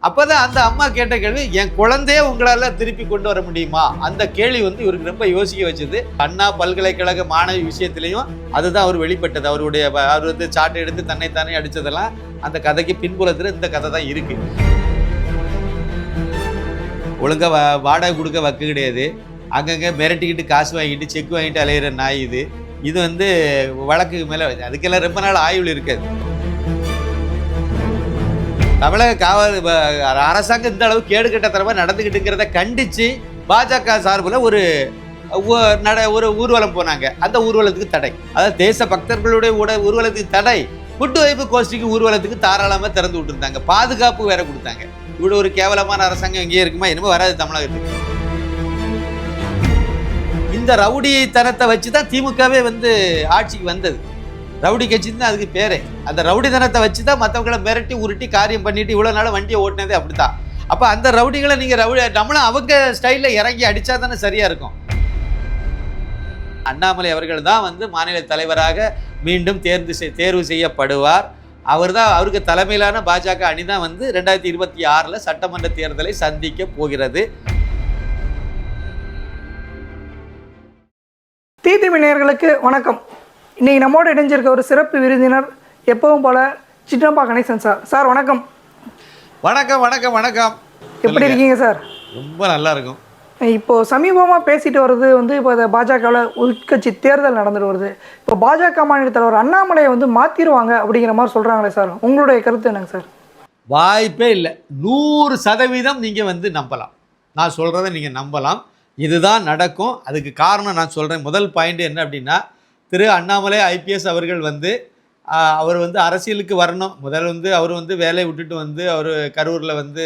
அப்பதான் அந்த அம்மா கேட்ட கேள்வி, என் குழந்தையே உங்களால திருப்பி கொண்டு வர முடியுமா? அந்த கேள்வி வந்து இவருக்கு ரொம்ப யோசிக்க வச்சது. அண்ணா பல்கலைக்கழக மாணவி விஷயத்திலையும் அதுதான் அவர் வெளிப்பட்டது. அவர் வந்து சாட்டை எடுத்து தன்னைத்தானே அடிச்சதெல்லாம் அந்த கதைக்கு பின்புலத்துல இந்த கதை தான் இருக்கு. ஒழுங்கா வாடகை கொடுக்க வக்கு கிடையாது. அங்கங்க மிரட்டிக்கிட்டு காசு வாங்கிட்டு செக் வாங்கிட்டு அலையிற நாய் இது. இது வந்து வழக்குக்கு மேல அதுக்கெல்லாம் ரொம்ப நாள் ஆய்வுல இருக்காது. தமிழக காவல் அரசாங்கம் இந்த அளவு கேடுகட்டத்தனமா நடந்துகிட்டுங்கிறத கண்டிச்சு பாஜக சார்பில் ஒரு ஊர்வலம் போனாங்க. அந்த ஊர்வலத்துக்கு தடை. அதாவது தேச பக்தர்களுடைய ஊர்வலத்துக்கு தடை. குட்டு வைப்பு கோஷ்டிக்கு ஊர்வலத்துக்கு தாராளமாக திறந்து விட்டுருந்தாங்க. பாதுகாப்பு வேற கொடுத்தாங்க. இவ்வளோ ஒரு கேவலமான அரசாங்கம் எங்கேயே இருக்குமா? என்னமோ வராது தமிழகத்துக்கு. இந்த ரவுடித்தனத்தை வச்சு தான் திமுகவே வந்து ஆட்சிக்கு வந்தது. ரவுடி கட்சி தான் அதுக்கு பேரே. அந்த ரவுடித்தனத்தை வச்சு தான் மற்றவங்களை மிரட்டி உருட்டி காரியம் பண்ணிட்டு இவ்வளோ நாள் வண்டியை ஓட்டினதே அப்படித்தான். அப்போ அந்த ரவுடிகளை நீங்கள் நம்மளும் அவங்க ஸ்டைலில் இறங்கி அடித்தா தானே சரியாக இருக்கும். அண்ணாமலை அவர்கள் தான் வந்து மாநில தலைவராக மீண்டும் தேர்வு செய்யப்படுவார். அவருக்கு தலைமையிலான பாஜக அணி தான் வந்து 2026 சட்டமன்ற தேர்தலை சந்திக்க போகிறது. டிடிவி நேயர்களுக்கு வணக்கம். இன்னைக்கு நம்மோடு இணைஞ்சிருக்க ஒரு சிறப்பு விருந்தினர் எப்பவும் போல சின்னப்பா கணேசன் சார். சார் வணக்கம். வணக்கம் வணக்கம் வணக்கம். எப்படி இருக்கீங்க சார்? ரொம்ப நல்லா இருக்கும். இப்போது சமீபமாக பேசிட்டு வர்றது வந்து இப்போ பாஜகவில் உள்கட்சி தேர்தல் நடந்துட்டு வருது. இப்போ பாஜக மாநில தலைவர் அண்ணாமலையை வந்து மாற்றிடுவாங்க அப்படிங்கிற மாதிரி சொல்கிறாங்களே சார், உங்களுடைய கருத்து என்னங்க சார்? வாய்ப்பே இல்லை. 100% நீங்கள் வந்து நம்பலாம். நான் சொல்கிறத நீங்கள் நம்பலாம். இதுதான் நடக்கும். அதுக்கு காரணம் நான் சொல்கிறேன். முதல் பாயிண்ட் என்ன அப்படின்னா, திரு அண்ணாமலை ஐபிஎஸ் அவர்கள் வந்து அவர் வந்து அரசியலுக்கு வரணும். முதல் வந்து அவர் வந்து வேலையை விட்டுட்டு வந்து அவர் கரூரில் வந்து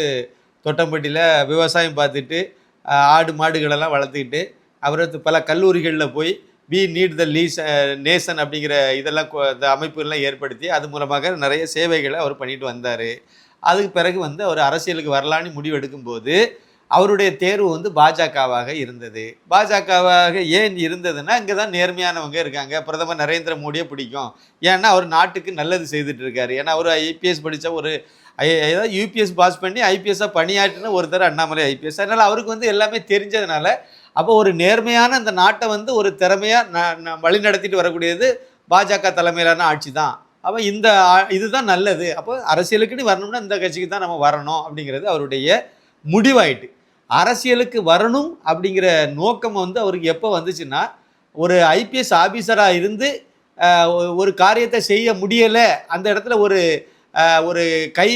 தொட்டம்பட்டியில் விவசாயம் பார்த்துட்டு ஆடு மாடுகளெல்லாம் வளர்த்துக்கிட்டு அவர் பல கல்லூரிகளில் போய் we need the least nation அப்படிங்கிற இதெல்லாம் இந்த அமைப்புகள்லாம் ஏற்படுத்தி அது மூலமாக நிறைய சேவைகளை அவர் பண்ணிட்டு வந்தார். அதுக்கு பிறகு வந்து அவர் அரசியலுக்கு வரலான்னு முடிவு எடுக்கும்போது அவருடைய தேர்வு வந்து பாஜகவாக இருந்தது. பாஜகவாக ஏன் இருந்ததுன்னா, இங்கே தான் நேர்மையானவங்க இருக்காங்க. பிரதமர் நரேந்திர மோடியை பிடிக்கும். ஏன்னா அவர் நாட்டுக்கு நல்லது செய்துட்டு இருக்காரு. ஏன்னா அவர் ஐபிஎஸ் படித்த ஏதாவது யூபிஎஸ் பாஸ் பண்ணி ஐபிஎஸ்ஸாக பணியாற்றின ஒருத்தர் அண்ணாமலை ஐபிஎஸ். அதனால் அவருக்கு வந்து எல்லாமே தெரிஞ்சதுனால அப்போ ஒரு நேர்மையான அந்த நாட்டை வந்து ஒரு திறமையாக வழி நடத்திட்டு வரக்கூடியது பாஜக தலைமையிலான ஆட்சி தான். அப்போ இதுதான் நல்லது. அப்போ அரசியலுக்குன்னு வரணும்னா இந்த கட்சிக்கு தான் நம்ம வரணும் அப்படிங்கிறது அவருடைய முடிவாயிட்டு. அரசியலுக்கு வரணும் அப்படிங்கிற நோக்கம் வந்து அவருக்கு எப்போ வந்துச்சுன்னா, ஒரு ஐபிஎஸ் ஆஃபீஸராக இருந்து ஒரு காரியத்தை செய்ய முடியலை, அந்த இடத்துல ஒரு கை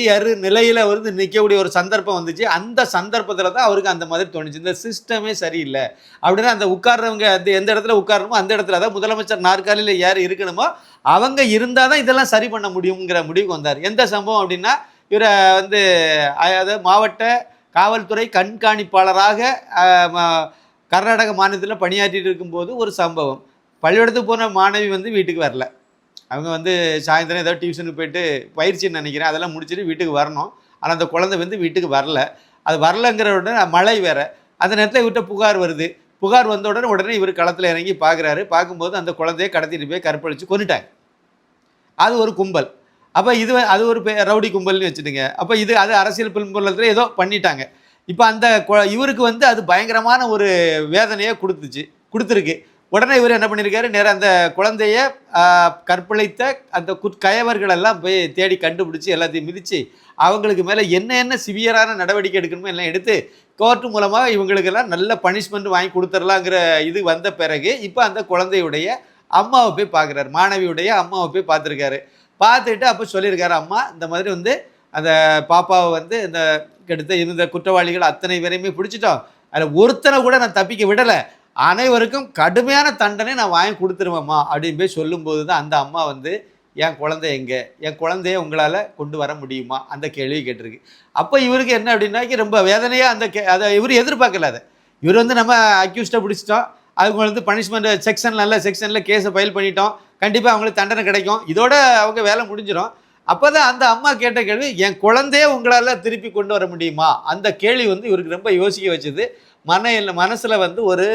நிலையில் வந்து நிற்கக்கூடிய ஒரு சந்தர்ப்பம் வந்துச்சு. அந்த சந்தர்ப்பத்தில் தான் அவருக்கு அந்த மாதிரி தோணுச்சு, இந்த சிஸ்டமே சரியில்லை அப்படின்னா அந்த உட்கார்றவங்க எந்த இடத்துல உட்காரணுமோ அந்த இடத்துல தான் முதலமைச்சர் நாற்காலியில் யார் இருக்கணுமோ அவங்க இருந்தால் தான் இதெல்லாம் சரி பண்ண முடியுங்கிற முடிவுக்கு வந்தார். எந்த சம்பவம் அப்படின்னா, இவரை வந்து அதாவது மாவட்ட காவல்துறை கண்காணிப்பாளராக கர்நாடக மாநிலத்தில் பணியாற்றிட்டு இருக்கும்போது ஒரு சம்பவம். பள்ளிக்கூடத்துக்கு போன மாணவி வந்து வீட்டுக்கு வரல. அவங்க வந்து சாயந்தரம் ஏதோ டியூஷனுக்கு போயிட்டு பயிற்சின்னு நினைக்கிறேன், அதெல்லாம் முடிச்சுட்டு வீட்டுக்கு வரணும். ஆனால் அந்த குழந்தை வந்து வீட்டுக்கு வரல. அது வரலங்கிற உடனே மழை வேறு. அந்த நேரத்தில் இவர்கிட்ட புகார் வருது. புகார் வந்த உடனே இவர் களத்தில் இறங்கி பார்க்குறாரு. பார்க்கும்போது அந்த குழந்தையை கடத்திட்டு போய் கற்பழித்து கொன்னுட்டாங்க. அது ஒரு கும்பல். அப்போ அது ஒரு ரவுடி கும்பல்னு வச்சுடுங்க. அப்போ அது அரசியல் பின்புலத்தில் ஏதோ பண்ணிட்டாங்க. இப்போ அந்த இவருக்கு வந்து அது பயங்கரமான ஒரு வேதனையை கொடுத்துருக்கு. உடனே இவர் என்ன பண்ணியிருக்காரு, நேராக அந்த குழந்தைய கற்பழித்த அந்த கயவர்களெல்லாம் போய் தேடி கண்டுபிடிச்சி எல்லாத்தையும் மிதித்து அவங்களுக்கு மேலே என்ன சிவியரான நடவடிக்கை எடுக்கணுமோ எல்லாம் எடுத்து கோர்ட்டு மூலமாக இவங்களுக்கெல்லாம் நல்ல பனிஷ்மெண்ட் வாங்கி கொடுத்துடலாங்கிற இது வந்த பிறகு இப்போ அந்த குழந்தையுடைய அம்மாவை போய் பார்க்குறாரு. மாணவியுடைய அம்மாவை போய் பார்த்துருக்காரு. பார்த்துட்டு அப்போ சொல்லியிருக்காரு, அம்மா இந்த மாதிரி வந்து அந்த பாப்பாவை வந்து இந்த குற்றவாளிகள் அத்தனை பேரையுமே பிடிச்சிட்டோம். அதில் ஒருத்தனை கூட நான் தப்பிக்க விடலை. அனைவருக்கும் கடுமையான தண்டனை நான் வாங்கி கொடுத்துருவேம்மா அப்படின்னு போய் சொல்லும்போது தான் அந்த அம்மா வந்து, என் குழந்தை எங்கே, என் குழந்தைய உங்களால் கொண்டு வர முடியுமா அந்த கேள்வி கேட்டிருக்கு. அப்போ இவருக்கு என்ன அப்படின்னாக்கி ரொம்ப வேதனையாக அதை இவர் எதிர்பார்க்கல. இவர் வந்து நம்ம அக்யூஸ்டை பிடிச்சிட்டோம், அவங்க வந்து பனிஷ்மெண்ட் நல்ல செக்ஷனில் கேஸை ஃபைல் பண்ணிட்டோம், கண்டிப்பாக அவங்களுக்கு தண்டனை கிடைக்கும், இதோட அவங்க வேலை முடிஞ்சிடும். அப்போ தான் அந்த அம்மா கேட்ட கேள்வி, என் குழந்தைய உங்களால் திருப்பி கொண்டு வர முடியுமா அந்த கேள்வி வந்து இவருக்கு ரொம்ப யோசிக்க வச்சது. மனசில் வந்து ஒரு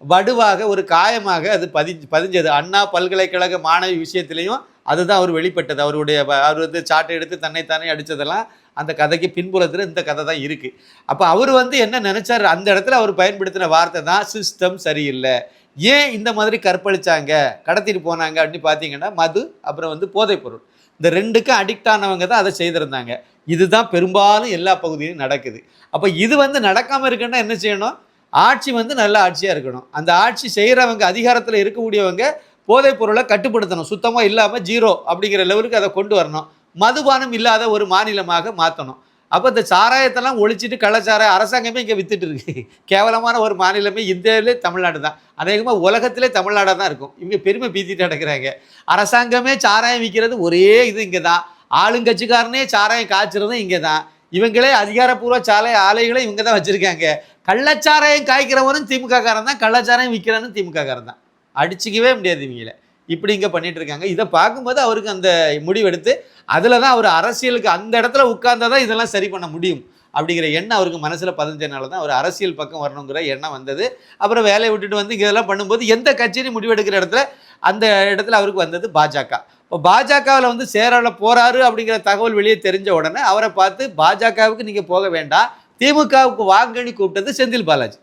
வடுவாக ஒரு காயமாக அது பதிஞ்சது. அண்ணா பல்கலைக்கழக மாணவி விஷயத்திலையும் அதுதான் அவர் வெளிப்பட்டது. அவர் வந்து சாட்டை எடுத்து தன்னைத்தானே அடித்ததெல்லாம் அந்த கதைக்கு பின்புலத்தில் இந்த கதை தான் இருக்குது. அப்போ அவர் வந்து என்ன நினச்சார், அந்த இடத்துல அவர் பயன்படுத்தின வார்த்தை தான் சிஸ்டம் சரியில்லை. ஏன் இந்த மாதிரி கற்பழிச்சாங்க, கடத்திட்டு போனாங்க அப்படின்னு பார்த்தீங்கன்னா, மது அப்புறம் வந்து போதைப்பொருள், இந்த ரெண்டுக்கும் அடிக்ட் ஆனவங்க தான் அதை செய்திருந்தாங்க. இதுதான் பெரும்பாலும் எல்லா பகுதியிலும் நடக்குது. அப்போ இது வந்து நடக்காமல் இருக்குன்னா என்ன செய்யணும், ஆட்சி வந்து நல்ல ஆட்சியாக இருக்கணும். அந்த ஆட்சி செய்கிறவங்க, அதிகாரத்தில் இருக்கக்கூடியவங்க போதைப் பொருளை கட்டுப்படுத்தணும், சுத்தமாக இல்லாமல் ஜீரோ அப்படிங்கிற லெவலுக்கு அதை கொண்டு வரணும். மதுபானம் இல்லாத ஒரு மாநிலமாக மாற்றணும். அப்போ இந்த சாராயத்தெல்லாம் ஒழிச்சிட்டு கள்ளச்சாராய அரசாங்கமே இங்கே வித்துட்டு இருக்கு. கேவலமான ஒரு மாநிலமே இந்தியாவிலே தமிழ்நாடு தான். அநேகமாக உலகத்திலே தமிழ்நாடாக தான் இருக்கும். இவங்க பெருமை பீத்திட்டு நடக்கிறாங்க. அரசாங்கமே சாராயம் விற்கிறது ஒரே இது இங்கே தான். ஆளுங்கட்சிக்காரனே சாராயம் காய்ச்சறதும் இங்கே தான். இவங்களே அதிகாரப்பூர்வ சாலை ஆலைகளை இவங்க தான் வச்சுருக்காங்க. கள்ளச்சாராயம் காய்க்கிறவனும் திமுக காரன் தான், கள்ளச்சாராயம் விற்கிறவனும் திமுக காரன் தான். அடிச்சிக்கவே முடியாது இவங்கள. இப்படி இங்கே பண்ணிட்டு இருக்காங்க. இதை பார்க்கும்போது அவருக்கு அந்த முடிவெடுத்து அதில் தான் அவர் அரசியலுக்கு அந்த இடத்துல உட்கார்ந்தால் தான் இதெல்லாம் சரி பண்ண முடியும் அப்படிங்கிற எண்ணம் அவருக்கு மனசில் பதிஞ்சனால தான் அவர் அரசியல் பக்கம் வரணுங்கிற எண்ணம் வந்தது. அப்புறம் வேலையை விட்டுட்டு வந்து இதெல்லாம் பண்ணும்போது எந்த கட்சியும் முடிவெடுக்கிற இடத்துல அந்த இடத்துல அவருக்கு வந்தது பாஜக. இப்போ பாஜகவில் வந்து சேரல போகிறாரு அப்படிங்கிற தகவல் வெளியே தெரிஞ்ச உடனே அவரை பார்த்து பாஜகவுக்கு நீங்கள் போக வேண்டாம், திமுகவுக்கு வாங்கன்னு கூப்பிட்டது செந்தில் பாலாஜி.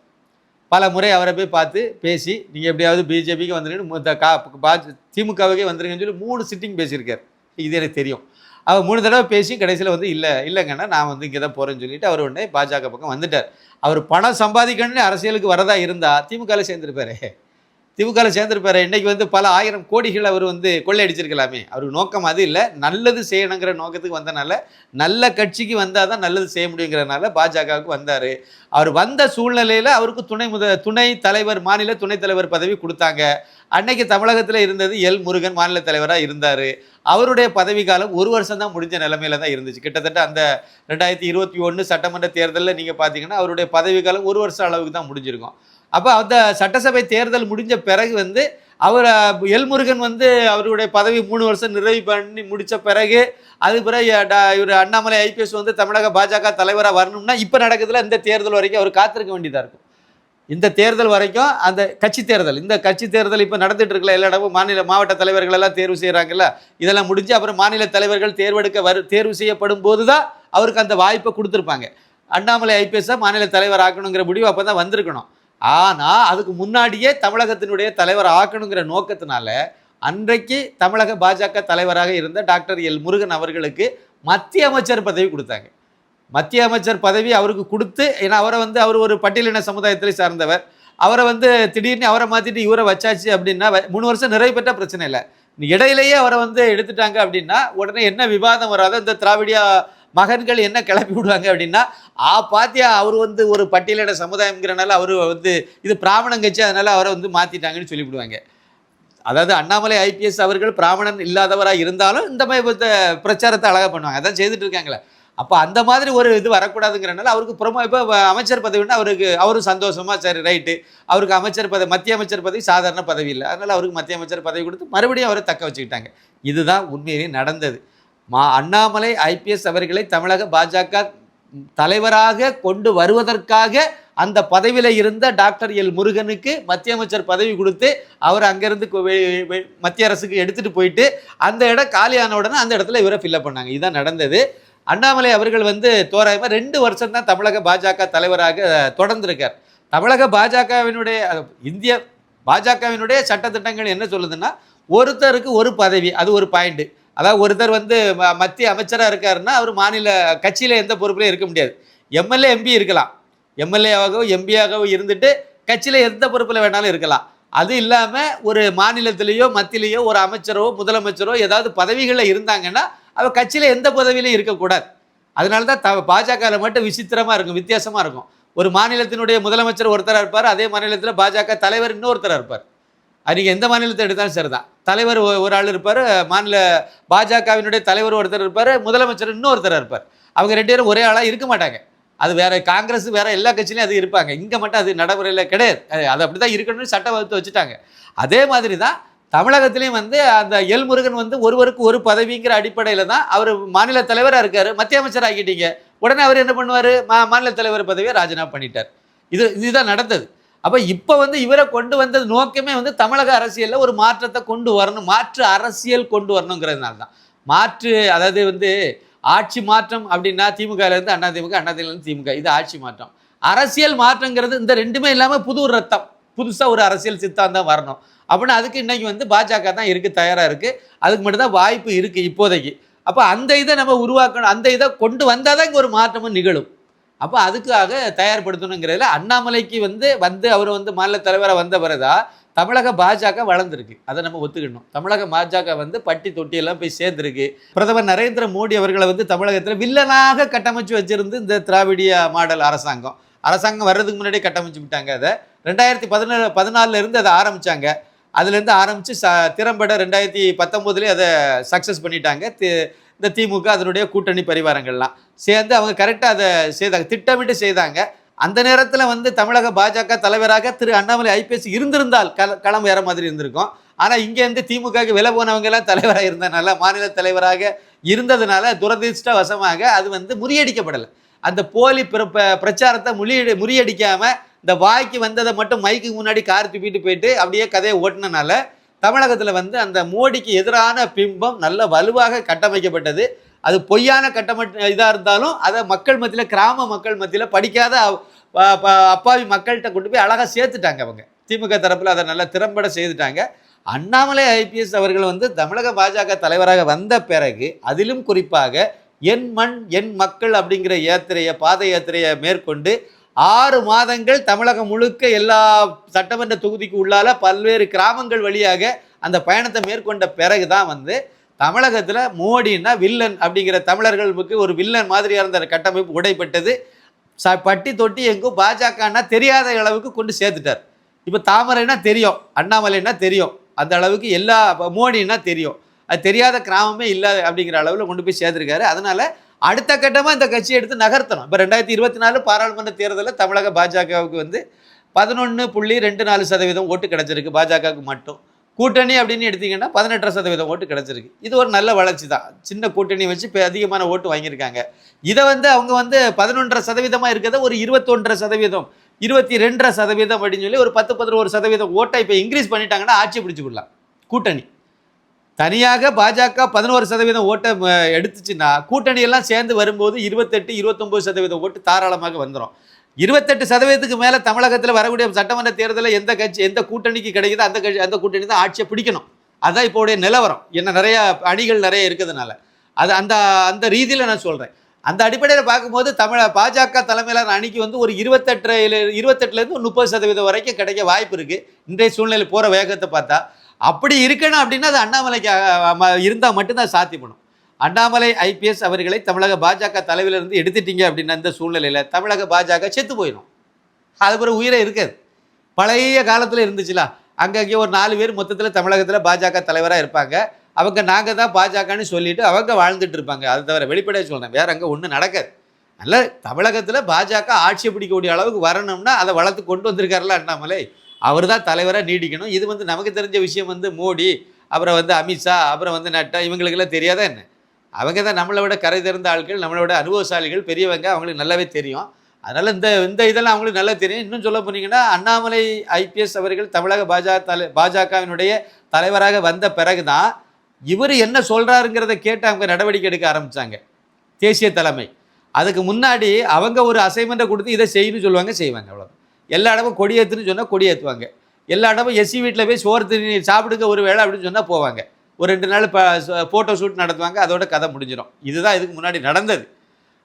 பல முறை அவரை போய் பார்த்து பேசி நீங்கள் எப்படியாவது பிஜேபிக்கு வந்துருங்கன்னு திமுகவுக்கே வந்துருங்கன்னு சொல்லி 3 சிட்டிங் பேசியிருக்கார். இது எனக்கு தெரியும். அவர் 3 தடவை பேசி கடைசியில் வந்து இல்லைங்கன்னா நான் வந்து இங்கே தான் போகிறேன்னு சொல்லிட்டு அவர் உடனே பாஜக பக்கம் வந்துட்டார். அவர் பணம் சம்பாதிக்கணும்னு அரசியலுக்கு வரதா இருந்தால் திமுகவில் சேர்ந்துருப்பாரு. இன்றைக்கி வந்து பல 1000 கோடிகள் அவர் வந்து கொள்ளையடிச்சிருக்கலாமே. அவருக்கு நோக்கம் அது இல்லை, நல்லது செய்யணுங்கிற நோக்கத்துக்கு வந்தனால, நல்ல கட்சிக்கு வந்தால் தான் நல்லது செய்ய முடியுங்கிறதுனால பாஜகவுக்கு வந்தார். அவர் வந்த சூழ்நிலையில் அவருக்கு துணை தலைவர், மாநில துணைத் தலைவர் பதவி கொடுத்தாங்க. அன்னைக்கு தமிழகத்தில் இருந்தது எல் முருகன் மாநில தலைவராக இருந்தார். அவருடைய பதவி காலம் 1 வருஷம் தான் முடிஞ்ச நிலைமையில தான் இருந்துச்சு. கிட்டத்தட்ட அந்த 2021 சட்டமன்ற தேர்தலில் நீங்கள் பார்த்தீங்கன்னா அவருடைய பதவி காலம் 1 வருஷம் அளவுக்கு தான் முடிஞ்சிருக்கும். அப்போ அந்த சட்டசபை தேர்தல் முடிஞ்ச பிறகு வந்து அவர் எல் முருகன் வந்து அவருடைய பதவி 3 வருஷம் நிறைவு பண்ணி முடித்த பிறகு அது பிறகு இவர் அண்ணாமலை ஐபிஎஸ் வந்து தமிழக பாஜக தலைவராக வரணும்னா இப்போ நடக்குதுல இந்த தேர்தல் வரைக்கும் அவர் காத்திருக்க வேண்டியதாக இருக்கும். இந்த தேர்தல் வரைக்கும் அந்த கட்சி தேர்தல், இந்த கட்சி தேர்தல் இப்போ நடந்துட்டு இருக்கல, எல்லா இடமும் மாவட்ட தலைவர்கள் எல்லாம் தேர்வு செய்கிறாங்கல்ல, இதெல்லாம் முடிஞ்சு அப்புறம் மாநில தலைவர்கள் தேர்வு செய்யப்படும் போது தான் அவருக்கு அந்த வாய்ப்பை கொடுத்துருப்பாங்க. அண்ணாமலை ஐபிஎஸ்ஸை மாநில தலைவர் ஆக்கணுங்கிற முடிவு அப்போ தான் வந்திருக்கணும். ஆனால் அதுக்கு முன்னாடியே தமிழகத்தினுடைய தலைவர் ஆக்கணுங்கிற நோக்கத்தினால அன்றைக்கு தமிழக பாஜக தலைவராக இருந்த டாக்டர் எல் முருகன் அவர்களுக்கு மத்திய அமைச்சர் பதவி கொடுத்தாங்க. மத்திய அமைச்சர் பதவி அவருக்கு கொடுத்து, ஏன்னா அவர் ஒரு பட்டியலின சமுதாயத்தில் சார்ந்தவர், அவரை வந்து திடீர்னு அவரை மாற்றிட்டு இவரை வச்சாச்சு அப்படின்னா 3 வருஷம் நிறைவு பெற்ற பிரச்சனை இல்லை. இடையிலேயே அவரை வந்து எடுத்துட்டாங்க அப்படின்னா உடனே என்ன விவாதம் வராதோ, இந்த திராவிடியா மகன்கள் என்ன கிளப்பி விடுவாங்க அப்படின்னா, பாத்தியா அவர் வந்து ஒரு பட்டியலின சமுதாயம்ங்கிறனால அவர் வந்து இது பிராமணன் கட்சி, அதனால அவரை வந்து மாற்றிட்டாங்கன்னு சொல்லிவிடுவாங்க. அதாவது அண்ணாமலை ஐபிஎஸ் அவர்கள் பிராமணன் இல்லாதவராக இருந்தாலும் இந்த மாதிரி பிரச்சாரத்தை அழகாக பண்ணுவாங்க, அதான் செய்துட்டு இருக்காங்களே. அப்போ அந்த மாதிரி ஒரு இது வரக்கூடாதுங்கிறனால அவருக்கு இப்போ அமைச்சர் பதவின்னா அவரும் சந்தோஷமாக சரி ரைட்டு, அவருக்கு மத்திய அமைச்சர் பதவி சாதாரண பதவி இல்லை, அதனால் அவருக்கு மத்திய அமைச்சர் பதவி கொடுத்து மறுபடியும் அவரை தக்க வச்சுக்கிட்டாங்க. இதுதான் உண்மையிலேயே நடந்தது. அண்ணாமலை ஐபிஎஸ் அவர்களை தமிழக பாஜக தலைவராக கொண்டு வருவதற்காக அந்த பதவியில் இருந்த டாக்டர் எல் முருகனுக்கு மத்திய அமைச்சர் பதவி கொடுத்து அவர் அங்கேருந்து மத்திய அரசுக்கு எடுத்துகிட்டு போயிட்டு அந்த இடம் காலியான உடனே அந்த இடத்துல இவரை ஃபில்லப் பண்ணாங்க. இதுதான் நடந்தது. அண்ணாமலை அவர்கள் வந்து தோராயமாக 2 வருஷம் தான் தமிழக பாஜக தலைவராக தொடர்ந்திருக்கார். தமிழக பாஜகவினுடைய இந்திய பாஜகவினுடைய சட்டத்திட்டங்கள் என்ன சொல்லுதுன்னா, ஒருத்தருக்கு ஒரு பதவி, அது ஒரு பாயிண்ட்டு. அதாவது ஒருத்தர் வந்து மத்திய அமைச்சராக இருக்காருன்னா அவர் மாநில கட்சியில் எந்த பொறுப்புலையும் இருக்க முடியாது. எம்எல்ஏ எம்பி இருக்கலாம், எம்எல்ஏவாகவும் எம்பியாகவும் இருந்துட்டு கட்சியில் எந்த பொறுப்பில் வேணாலும் இருக்கலாம். அது இல்லாமல் ஒரு மாநிலத்திலேயோ மத்தியிலேயோ ஒரு அமைச்சரோ முதலமைச்சரோ ஏதாவது பதவிகளில் இருந்தாங்கன்னா அவர் கட்சியில் எந்த பதவியிலையும் இருக்கக்கூடாது. அதனால தான் பாஜகவில் மட்டும் விசித்திரமாக இருக்கும், வித்தியாசமாக இருக்கும். ஒரு மாநிலத்தினுடைய முதலமைச்சர் ஒருத்தராக இருப்பார், அதே மாநிலத்தில் பாஜக தலைவர் இன்னொருத்தராக இருப்பார். அது நீங்கள் எந்த மாநிலத்தை எடுத்தாலும் சரி தான். தலைவர் ஒரு ஆள் இருப்பார், மாநில பாஜகவினுடைய தலைவர் ஒருத்தர் இருப்பார், முதலமைச்சர் இன்னொருத்தராக இருப்பார். அவங்க 2 பேரும் ஒரே ஆளாக இருக்க மாட்டாங்க. அது வேறு காங்கிரஸ் வேறு எல்லா கட்சியிலையும் அது இருப்பாங்க. இங்கே மட்டும் அது நடைமுறையில் கிடையாது. அது அப்படி தான் இருக்கணும்னு சட்டம் வகுத்து வச்சுட்டாங்க. அதே மாதிரி தான் தமிழகத்திலையும் வந்து அந்த எல் முருகன் வந்து ஒருவருக்கு ஒரு பதவிங்கிற அடிப்படையில் தான் அவர் மாநில தலைவராக இருக்கார். மத்திய அமைச்சர் ஆக்கிட்டீங்க, உடனே அவர் என்ன பண்ணுவார், மாநில தலைவர் பதவியை ராஜினாமா பண்ணிட்டார். இதுதான் நடந்தது. அப்போ இப்போ வந்து இவரை கொண்டு வந்தது நோக்கமே வந்து தமிழக அரசியலில் ஒரு மாற்றத்தை கொண்டு வரணும், மாற்று அரசியல் கொண்டு வரணுங்கிறதுனால தான். மாற்று அதாவது வந்து ஆட்சி மாற்றம் அப்படின்னா திமுகலேருந்து அதிமுக, அதிமுகலேருந்து திமுக, இது ஆட்சி மாற்றம். அரசியல் மாற்றங்கிறது இந்த ரெண்டுமே இல்லாமல் புது ரத்தம், புதுசாக ஒரு அரசியல் சித்தாந்தம் வரணும் அப்படின்னா அதுக்கு இன்னைக்கு வந்து பாஜக தான் இருக்குது, தயாராக இருக்குது. அதுக்கு மட்டும்தான் வாய்ப்பு இருக்குது இப்போதைக்கு. அப்போ அந்த இதை நம்ம உருவாக்கணும், அந்த இதை கொண்டு வந்தால் தான் இங்கே ஒரு மாற்றமும் நிகழும். அப்போ அதுக்காக தயார்படுத்தணுங்கிறதுல அண்ணாமலைக்கு வந்து அவர் வந்து மாநில தலைவராக வந்த பிறகுதான் தமிழக பாஜக வளர்ந்துருக்கு. அதை நம்ம ஒத்துக்கணும். தமிழக பாஜக வந்து பட்டி தொட்டியெல்லாம் போய் சேர்ந்துருக்கு. பிரதமர் நரேந்திர மோடி அவர்களை வந்து தமிழகத்தில் வில்லனாக கட்டமைச்சு வச்சிருந்து இந்த திராவிடிய மாடல் அரசாங்கம் வர்றதுக்கு முன்னாடியே கட்டமைச்சு விட்டாங்க. அதை 2014 இருந்து அதை ஆரம்பித்தாங்க. அதுலேருந்து ஆரம்பித்து திறம்பட 2019 அதை சக்ஸஸ் பண்ணிட்டாங்க. இந்த திமுக அதனுடைய கூட்டணி பரிவாரங்கள்லாம் சேர்ந்து அவங்க கரெக்டாக அதை செய்தாங்க, திட்டமிட்டு செய்தாங்க. அந்த நேரத்தில் வந்து தமிழக பாஜக தலைவராக திரு அண்ணாமலை ஐபிஎஸ் இருந்திருந்தால் களம் வேற மாதிரி இருந்திருக்கும். ஆனால் இங்கேருந்து திமுகவுக்கு விலை போனவங்க எல்லாம் தலைவராக இருந்ததுனால, மாநில தலைவராக இருந்ததுனால துரதிர்ஷ்டவசமாக அது வந்து முறியடிக்கப்படலை. அந்த போலி பிரச்சாரத்தை முறியடிக்காமல் இந்த வாய்க்கு வந்ததை மட்டும் மைக்கு முன்னாடி கார் தூக்கிட்டு போயிட்டு அப்படியே கதையை ஓட்டினால தமிழகத்தில் வந்து அந்த மோடிக்கு எதிரான பிம்பம் நல்ல வலுவாக கட்டமைக்கப்பட்டது. அது பொய்யான இதாக இருந்தாலும் அதை மக்கள் மத்தியில், கிராம மக்கள் மத்தியில், படிக்காத அப்பாவி மக்கள்கிட்ட கொண்டு போய் அழகாக சேர்த்துட்டாங்க. அவங்க திமுக தரப்பில் அதை நல்லா திறம்பட செய்துட்டாங்க. அண்ணாமலை ஐபிஎஸ் அவர்கள் வந்து தமிழக பாஜக தலைவராக வந்த பிறகு அதிலும் குறிப்பாக என் மண் என் மக்கள் அப்படிங்கிற பாத யாத்திரையை மேற்கொண்டு 6 மாதங்கள் தமிழகம் முழுக்க எல்லா சட்டமன்ற தொகுதிக்கு உள்ளால பல்வேறு கிராமங்கள் வழியாக அந்த பயணத்தை மேற்கொண்ட பிறகு தான் வந்து தமிழகத்தில் மோடின்னா வில்லன் அப்படிங்கிற தமிழர்களுக்கு ஒரு வில்லன் மாதிரியாக இருந்த கட்டமைப்பு உடைப்பட்டது. பட்டி தொட்டி எங்கும் பாஜகன்னா தெரியாத அளவுக்கு கொண்டு சேர்த்துட்டார். இப்போ தாமரைன்னா தெரியும், அண்ணாமலைன்னா தெரியும், அந்த அளவுக்கு எல்லா மோடின்னா தெரியும், அது தெரியாத கிராமமே இல்லை அப்படிங்கிற அளவில் கொண்டு போய் சேர்த்துருக்காரு. அதனால் அடுத்த கட்டமாக இந்த கட்சியை எடுத்து நகர்த்தணும். இப்போ 2024 பாராளுமன்ற தேர்தலில் தமிழக பாஜகவுக்கு வந்து 11.24% ஓட்டு கிடச்சிருக்கு. பாஜகவுக்கு மட்டும். கூட்டணி அப்படின்னு எடுத்திங்கன்னா 18% ஓட்டு கிடச்சிருக்கு. இது ஒரு நல்ல வளர்ச்சி தான். சின்ன கூட்டணி வச்சு இப்போ அதிகமான ஓட்டு வாங்கியிருக்காங்க. இதை வந்து அவங்க வந்து 11% இருக்கிறத ஒரு 21%, 22% அப்படின்னு சொல்லி ஒரு 10-11% ஓட்டை இப்போ இன்க்ரீஸ் பண்ணிட்டாங்கன்னா ஆட்சி பிடிச்சி விடலாம். கூட்டணி தனியாக பாஜக 11% ஓட்டை எடுத்துச்சுன்னா கூட்டணியெல்லாம் சேர்ந்து வரும்போது 28-29% ஓட்டு தாராளமாக வந்துடும். 28% மேலே தமிழகத்தில் வரக்கூடிய சட்டமன்ற தேர்தலில் எந்த கூட்டணிக்கு கிடைக்குதோ அந்த கூட்டணி தான் ஆட்சியை பிடிக்கணும். அதுதான் இப்போடைய நிலவரம். என்ன நிறைய அணிகள் நிறைய இருக்கிறதுனால அது அந்த ரீதியில் நான் சொல்கிறேன். அந்த அடிப்படையில் பார்க்கும்போது பாஜக தலைமையிலான அணிக்கு வந்து ஒரு 28-28லேருந்து 30% வரைக்கும் கிடைக்க வாய்ப்பு இருக்குது. இன்றைய சூழ்நிலை போகிற வேகத்தை பார்த்தா அப்படி இருக்கணும். அப்படின்னா அது அண்ணாமலைக்கு இருந்தால் மட்டும்தான் சாத்தியப்படும். அண்ணாமலை ஐபிஎஸ் அவர்களை தமிழக பாஜக தலைவிலிருந்து எடுத்துட்டீங்க அப்படின்னா இந்த சூழ்நிலையில் தமிழக பாஜக செத்து போயிடும். அது ஒரு உயிரை இருக்காது. பழைய காலத்தில் இருந்துச்சுல, அங்கங்கே ஒரு 4 பேர் மொத்தத்தில் தமிழகத்தில் பாஜக தலைவராக இருப்பாங்க. அவங்க நாங்கள் தான் பாஜகன்னு சொல்லிட்டு அவங்க வாழ்ந்துட்டு இருப்பாங்க. அது தவிர வெளிப்படையாக சொல்கிறேன், வேற அங்கே ஒன்றும் நடக்காது. அதனால் தமிழகத்தில் பாஜக ஆட்சியை பிடிக்கக்கூடிய அளவுக்கு வரணும்னா அதை வளர்த்து கொண்டு வந்திருக்காருல அண்ணாமலை, அவர் தான் தலைவராக நீடிக்கணும். இது வந்து நமக்கு தெரிஞ்ச விஷயம். வந்து மோடி, அப்புறம் வந்து அமித்ஷா, அப்புறம் வந்து நட்டா, இவங்களுக்கெல்லாம் தெரியாதா என்ன? அவங்க தான் நம்மளை விட கரை தெரிந்த ஆட்கள், நம்மளை விட அனுபவசாலிகள், பெரியவங்க, அவங்களுக்கு நல்லாவே தெரியும். அதனால் இந்த இதெல்லாம் அவங்களுக்கு நல்லா தெரியும். இன்னும் சொல்ல போனீங்கன்னா அண்ணாமலை ஐபிஎஸ் அவர்கள் தமிழக பாஜகவினுடைய தலைவராக வந்த பிறகு தான் இவர் என்ன சொல்கிறாருங்கிறத கேட்டு அவங்க நடவடிக்கை எடுக்க ஆரம்பித்தாங்க தேசிய தலைமை. அதுக்கு முன்னாடி அவங்க ஒரு அசைன்மெண்ட்டை கொடுத்து இதை செய்யணும்னு சொல்லுவாங்க, செய்வாங்க. அவ்வளோ. எல்லா இடமும் கொடியேற்றுன்னு சொன்னால் கொடியேற்றுவாங்க. எல்லா இடமும் எஸ்சி வீட்டில் போய் சோறு தண்ணி சாப்பிடுங்க ஒரு வேளை அப்படின்னு சொன்னால் போவாங்க. ஒரு 2 நாள் ஃபோட்டோ ஷூட் நடத்துவாங்க, அதோட கதை முடிஞ்சிடும். இதுதான் இதுக்கு முன்னாடி நடந்தது.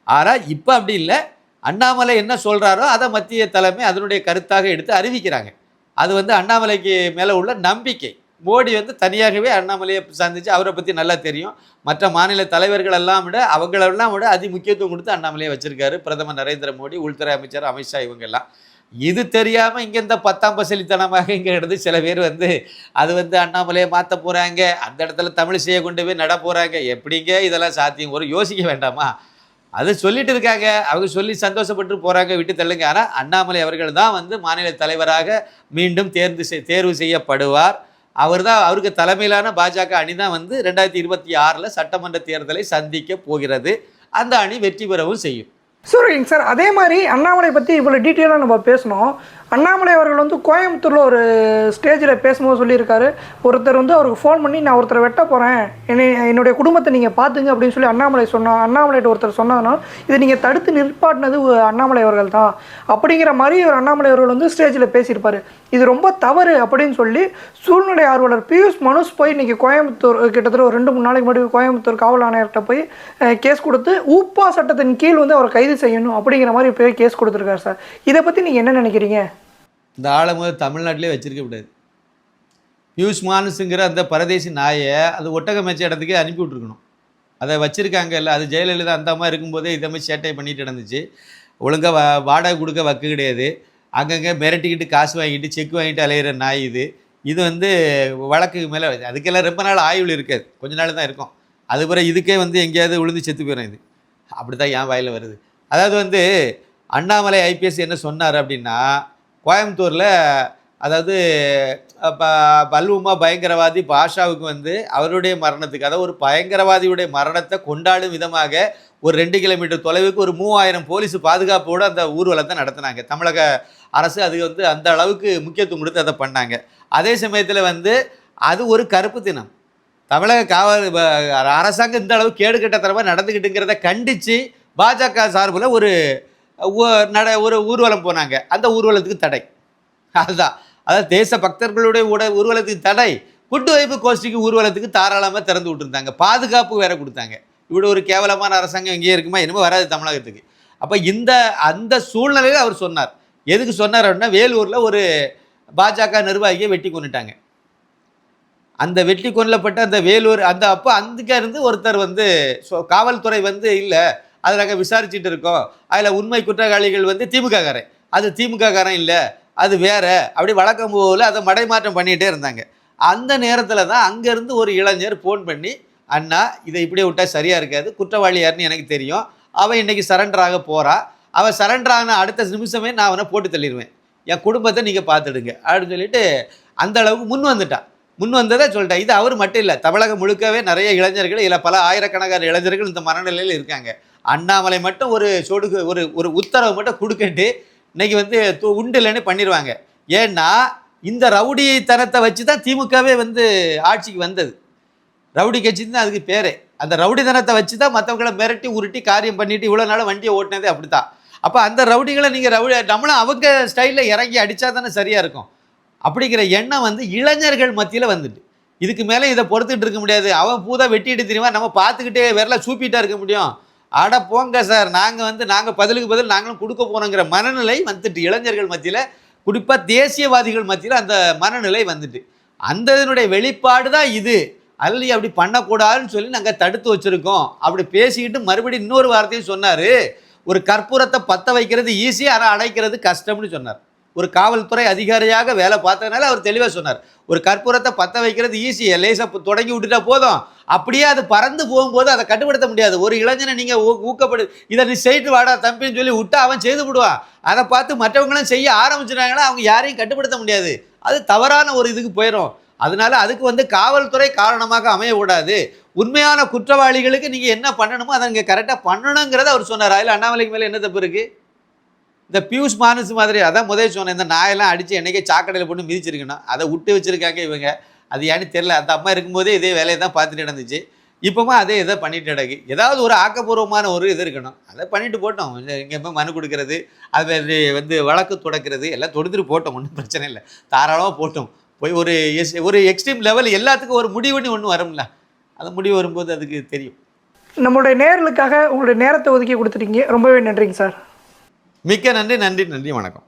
ஆனால் இப்போ அப்படி இல்லை. அண்ணாமலை என்ன சொல்கிறாரோ அதை மத்திய தலைமை அதனுடைய கருத்தாக எடுத்து அறிவிக்கிறாங்க. அது வந்து அண்ணாமலைக்கு மேலே உள்ள நம்பிக்கை. மோடி வந்து தனியாகவே அண்ணாமலையை சந்தித்து அவரை பற்றி நல்லா தெரியும். மற்ற மாநில தலைவர்கள் எல்லாம் அவங்களெல்லாம் விட அதி முக்கியத்துவம் கொடுத்து அண்ணாமலையை வச்சுருக்காரு பிரதமர் நரேந்திர மோடி, உள்துறை அமைச்சர் அமித்ஷா, இவங்கெல்லாம். இது தெரியாமல் இங்கே இந்த 10ஆம் பசலித்தனமாக இங்கே எடுத்து சில பேர் வந்து அது வந்து அண்ணாமலையை மாற்ற போகிறாங்க, அந்த இடத்துல தமிழிசையை கொண்டு போய் நட போகிறாங்க. எப்படிங்க இதெல்லாம் சாத்தியம்? ஒரு யோசிக்க வேண்டாமா? அது சொல்லிட்டு இருக்காங்க, அவங்க சொல்லி சந்தோஷப்பட்டு போகிறாங்க, விட்டு தள்ளுங்க. ஆனால் அண்ணாமலை அவர்கள் தான் வந்து மாநில தலைவராக மீண்டும் தேர்வு செய்யப்படுவார். அவருக்கு தலைமையிலான பாஜக அணி தான் வந்து 2026 சட்டமன்ற தேர்தலை சந்திக்க போகிறது. அந்த அணி வெற்றி பெறவும் செய்யும். சரிங்க சார். அதே மாதிரி அண்ணாமலை பற்றி இவ்வளோ டீட்டெயிலாக நம்ம பேசணும். அண்ணாமலை அவர்கள் வந்து கோயம்புத்தூரில் ஒரு ஸ்டேஜில் பேசும்போது சொல்லியிருக்காரு, ஒருத்தர் வந்து அவருக்கு ஃபோன் பண்ணி நான் ஒருத்தரை வெட்ட போகிறேன், என்னுடைய குடும்பத்தை நீங்கள் பார்த்துங்க அப்படின்னு சொல்லி அண்ணாமலைகிட்ட ஒருத்தர் சொன்னாங்கன்னா இதை நீங்கள் தடுத்து நிற்பாட்டினது அண்ணாமலை அவர்கள் தான் அப்படிங்கிற மாதிரி ஒரு அண்ணாமலை அவர்கள் வந்து ஸ்டேஜில் பேசியிருப்பார். இது ரொம்ப தவறு அப்படின்னு சொல்லி சூழ்நிலை ஆர்வலர் பியூஷ் மனுஷ் போய் இன்றைக்கி கோயம்புத்தூர் கிட்டத்தட்ட ஒரு 2-3 நாளைக்கு முன்னாடி கோயம்புத்தூர் காவல் ஆணையர்கிட்ட போய் கேஸ் கொடுத்து ஊப்பா சட்டத்தின் கீழ் வந்து அவரை கைது செய்யணும் அப்படிங்கிற மாதிரி போய் கேஸ் கொடுத்துருக்காரு சார். இதை பற்றி நீங்கள் என்ன நினைக்கிறீங்க? இந்த ஆளை முதல் தமிழ்நாட்டிலே வச்சிருக்க கூடாது. பியூஷ் மானுஸுங்கிற அந்த பரதேசி நாயை அது ஒட்டகம் வச்ச இடத்துக்கே அனுப்பி விட்ருக்கணும். அதை வச்சுருக்காங்க இல்லை, அது ஜெயலலிதா அந்த அம்மா இருக்கும்போதே இதை மாதிரி சேட்டை பண்ணிட்டு நடந்துச்சு. ஒழுங்காக வாடகை கொடுக்க வக்கு கிடையாது, அங்கங்கே மிரட்டிக்கிட்டு காசு வாங்கிட்டு செக் வாங்கிட்டு அலையிற நாய் இது வந்து வழக்குக்கு மேலே அதுக்கெல்லாம் ரொம்ப நாள் ஆய்வில் இருக்காது, கொஞ்ச நாள் தான் இருக்கும். அது பிறகு இதுக்கே வந்து எங்கேயாவது விழுந்து செத்து போயிடும். இது அப்படி தான் என் வாயில் வருது. அதாவது வந்து அண்ணாமலை ஐபிஎஸ் என்ன சொன்னார் அப்படின்னா, கோயம்புத்தூரில் அதாவது பல்வுமா பயங்கரவாதி பாஷாவுக்கு வந்து அவருடைய மரணத்துக்கு, அதாவது ஒரு பயங்கரவாதியுடைய மரணத்தை கொண்டாடும் விதமாக ஒரு 2 கிலோமீட்டர் தொலைவுக்கு ஒரு 3000 போலீஸ் பாதுகாப்போடு அந்த ஊர்வலத்தை நடத்தினாங்க. தமிழக அரசு அது வந்து அந்த அளவுக்கு முக்கியத்துவம் கொடுத்து அதை பண்ணாங்க. அதே சமயத்தில் வந்து அது ஒரு கருப்பு தினம். தமிழக காவல் அரசாங்கம் இந்த அளவு கேடுகட்டத்தனமாக நடந்துக்கிட்டுங்கிறத கண்டித்து பாஜக சார்பில் ஒரு ஊர்வலம் போனாங்க. அந்த ஊர்வலத்துக்கு தடை. அதுதான், அதாவது தேச பக்தர்களுடைய ஊர்வலத்துக்கு தடை, குண்டு வைப்பு கோஷ்டிக்கு ஊர்வலத்துக்கு தாராளமாக திறந்து விட்டுருந்தாங்க, பாதுகாப்பு வேற கொடுத்தாங்க. இப்படி ஒரு கேவலமான அரசாங்கம் எங்கேயே இருக்குமா, என்னமோ வராது தமிழகத்துக்கு. அப்போ அந்த சூழ்நிலையில் அவர் சொன்னார். எதுக்கு சொன்னார் அப்படின்னா, வேலூரில் ஒரு பாஜக நிர்வாகியை வெட்டி கொண்டுட்டாங்க. அந்த வெட்டி கொல்லப்பட்ட அந்த வேலூர் அப்போ அங்கே இருந்து ஒருத்தர் வந்து காவல்துறை வந்து இல்லை, அதை நாங்கள் விசாரிச்சுட்டு இருக்கோம், அதில் உண்மை குற்றவாளிகள் வந்து திமுககாரன், அது திமுககாரன் இல்லை, அது வேற, அப்படி வழக்கம் போல் அதை மடைமாற்றம் பண்ணிகிட்டே இருந்தாங்க. அந்த நேரத்தில் தான் அங்கேருந்து ஒரு இளைஞர் ஃபோன் பண்ணி, அண்ணா இதை இப்படியே விட்டால் சரியாக இருக்காது, குற்றவாளி யாருன்னு எனக்கு தெரியும், அவன் இன்றைக்கி சரண்டராக போகிறா, அவன் சரண்டர் ஆன அடுத்த நிமிஷமே நான் அவனை போட்டு தள்ளிடுவேன், என் குடும்பத்தை நீங்கள் பார்த்துடுங்க அப்படின்னு சொல்லிட்டு அந்த அளவுக்கு முன் வந்ததை சொல்லிட்டேன். இது அவர் மட்டும் இல்லை, தமிழகம் முழுக்கவே நிறைய இளைஞர்கள், இல்லை பல ஆயிரக்கணக்கான இளைஞர்கள் இந்த மனநிலையில் இருக்காங்க. அண்ணாமலை மட்டும் ஒரு ஒரு உத்தரவு மட்டும் கொடுக்கட்டு இன்றைக்கி வந்து உண்டு இல்லைன்னு பண்ணிடுவாங்க. ஏன்னா இந்த ரவுடித்தனத்தை வச்சு தான் திமுகவே வந்து ஆட்சிக்கு வந்தது. ரவுடி கட்சி தான் அதுக்கு பேர். அந்த ரவுடித்தனத்தை வச்சு தான் மற்றவங்களை மிரட்டி உருட்டி காரியம் பண்ணிட்டு இவ்வளோ நாள் வண்டியை ஓட்டினதே அப்படி தான். அப்போ அந்த ரவுடிகளை நீங்கள் நம்மளும் அவங்க ஸ்டைலில் இறங்கி அடித்தா தானே சரியாக இருக்கும் அப்படிங்கிற எண்ணம் வந்து இளைஞர்கள் மத்தியில் வந்துட்டு, இதுக்கு மேலே இதை பொறுத்துட்டு இருக்க முடியாது, அவன் பூதா வெட்டிட்டு தெரியுமா, நம்ம பார்த்துக்கிட்டே விரல சூப்பிட்டா இருக்க முடியும், அட போங்க சார், நாங்கள் பதிலுக்கு பதில் நாங்களும் கொடுக்க போகிறோங்கிற மனநிலை வந்துட்டு இளைஞர்கள் மத்தியில், குறிப்பாக தேசியவாதிகள் மத்தியில் அந்த மனநிலை வந்துட்டு, அந்த இதனுடைய வெளிப்பாடு தான் இது. அதில் அப்படி பண்ணக்கூடாதுன்னு சொல்லி நாங்கள் தடுத்து வச்சுருக்கோம் அப்படி பேசிக்கிட்டு மறுபடியும் இன்னொரு வார்த்தையும் சொன்னார், ஒரு கற்பூரத்தை பற்ற வைக்கிறது ஈஸி, ஆனால் அணைக்கிறது கஷ்டம்னு சொன்னார். ஒரு காவல்துறை அதிகாரியாக வேலை பார்த்ததுனால அவர் தெளிவாக சொன்னார், ஒரு கற்பூரத்தை பற்ற வைக்கிறது ஈஸி, லேசாக தொடங்கி விட்டுட்டா போதும், அப்படியே அது பறந்து போகும்போது அதை கட்டுப்படுத்த முடியாது. ஒரு இளைஞனை நீங்கள் ஊக்கப்படு, இதை நீ செய்து வாடா தம்பின்னு சொல்லி விட்டா அவன் செய்து விடுவான், அதை பார்த்து மற்றவங்களும் செய்ய ஆரம்பிச்சிட்டாங்கன்னா அவங்க யாரையும் கட்டுப்படுத்த முடியாது, அது தவறான ஒரு இதுக்கு போயிடும். அதனால அதுக்கு வந்து காவல்துறை காரணமாக அமையக்கூடாது, உண்மையான குற்றவாளிகளுக்கு நீங்கள் என்ன பண்ணணுமோ அதை நீங்கள் கரெக்டாக பண்ணணுங்கிறத அவர் சொன்னார். அதில் அண்ணாமலைக்கு மேலே என்ன தப்பு இருக்குது? இந்த பியூஷ் மானுஸ் மாதிரி அதான் முதல் சொன்னேன், இந்த நாயெல்லாம் அடித்து என்னைக்கே சாக்கடையில் போட்டு மிதிச்சிருக்கணும், அதை விட்டு வச்சுருக்காங்க இவங்க, அது ஏன்னு தெரியல. அந்த அம்மா இருக்கும்போதே இதே வேலையை தான் பார்த்துட்டு நடந்துச்சு, இப்போமா அதே இதை பண்ணிட்டு நடக்கு. ஏதாவது ஒரு ஆக்கப்பூர்வமான ஒரு இது இருக்கணும், அதை பண்ணிட்டு போட்டோம். இங்கே போய் மனு கொடுக்கறது, அது வந்து வழக்கு தொடக்கிறது எல்லாம் தொடுத்துட்டு போட்டோம், ஒன்றும் பிரச்சனை இல்லை, தாராளமாக போட்டோம். போய் ஒரு எக்ஸ்ட்ரீம் லெவல் எல்லாத்துக்கும் ஒரு முடிவுன்னு ஒன்று வரும்ல, அந்த முடிவு வரும்போது அதுக்கு தெரியும். நம்மளுடைய நேர்களுக்காக உங்களுடைய நேரத்தை ஒதுக்கி கொடுத்துட்டீங்க, ரொம்பவே நன்றிங்க சார். மிக்க நன்றி. வணக்கம்.